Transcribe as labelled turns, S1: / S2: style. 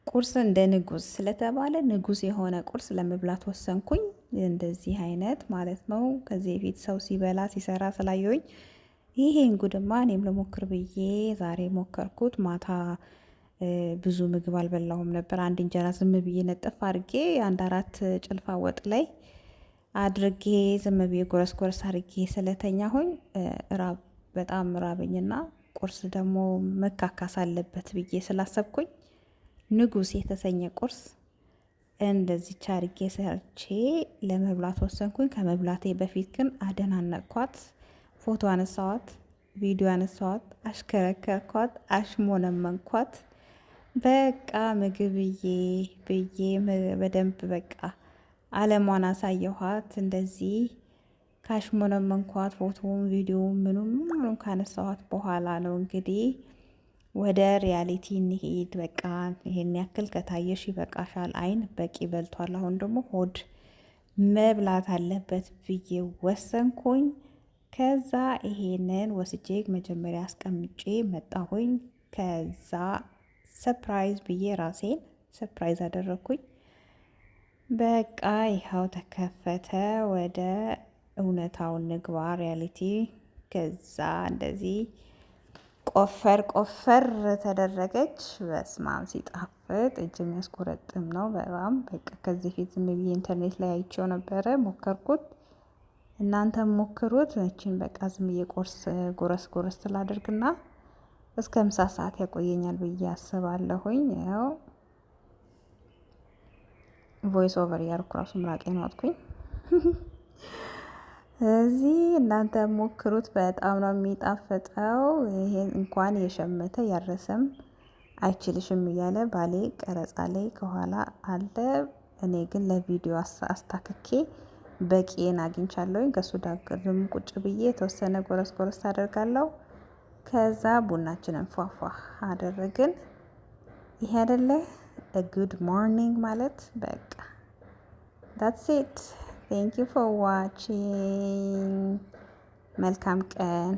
S1: ቁርስ እንደ ንጉስ ስለተባለ ንጉስ የሆነ ቁርስ ለመብላት ወሰንኩኝ። እንደዚህ አይነት ማለት ነው። ከዚህ በፊት ሰው ሲበላ ሲሰራ ስላየሁኝ ይሄን ጉድማ እኔም ልሞክር ብዬ ዛሬ ሞከርኩት። ማታ ብዙ ምግብ አልበላሁም ነበር። አንድ እንጀራ ዝም ብዬ ነጥፍ አድርጌ አንድ አራት ጭልፋ ወጥ ላይ አድርጌ ዝም ብዬ ጎረስ ጎረስ አድርጌ ስለተኛሁኝ ራብ በጣም ራበኝና ቁርስ ደግሞ መካካስ አለበት ብዬ ስላሰብኩኝ ንጉስ የተሰኘ ቁርስ እንደዚች አድርጌ ሰርቼ ለመብላት ወሰንኩኝ። ከመብላቴ በፊት ግን አደናነቅኳት፣ ፎቶ አነሳዋት፣ ቪዲዮ አነሳዋት፣ አሽከረከርኳት፣ አሽሞነመንኳት። በቃ ምግብዬ ብዬ በደንብ በቃ አለሟን አሳየኋት። እንደዚህ ካሽሞነመንኳት ፎቶውን ቪዲዮውን ምኑም ካነሳኋት በኋላ ነው እንግዲህ ወደ ሪያሊቲ እንሄድ። በቃ ይሄን ያክል ከታየሽ ይበቃሻል፣ አይን በቂ በልቷል። አሁን ደግሞ ሆድ መብላት አለበት ብዬ ወሰንኩኝ። ከዛ ይሄንን ወስጄ መጀመሪያ አስቀምጬ መጣሁኝ። ከዛ ሰፕራይዝ ብዬ ራሴን ሰፕራይዝ አደረግኩኝ። በቃ ይኸው ተከፈተ። ወደ እውነታውን ንግባ ሪያሊቲ። ከዛ እንደዚህ ቆፈር ቆፈር ተደረገች። በስማም ሲጣፍጥ እጅ የሚያስቆረጥም ነው በጣም። በቃ ከዚህ ፊት ዝም ብዬ ኢንተርኔት ላይ አይቼው ነበረ፣ ሞከርኩት። እናንተም ሞክሩት። እቺን በቃ ዝም ብዬ ቁርስ ጎረስ ጎረስ ስላደርግና እስከ ምሳ ሰዓት ያቆየኛል ብዬ አስባለሁኝ። ያው ቮይስ ኦቨር ያርኩ ራሱ ምራቄን ዋጥኩኝ። እዚህ እናንተ ሞክሩት፣ በጣም ነው የሚጣፍጠው። ይሄን እንኳን የሸመተ ያረሰም አይችልሽም እያለ ባሌ ቀረጻ ላይ ከኋላ አለ። እኔ ግን ለቪዲዮ አስታክኬ በቂን አግኝቻለሁኝ። ከሱ ዳግም ቁጭ ብዬ የተወሰነ ጎረስ ጎረስ አደርጋለሁ። ከዛ ቡናችንን ፏፏ አደረግን። ይሄ አይደለ ጉድ ሞርኒንግ ማለት በቃ that's it. Thank you for watching. መልካም ቀን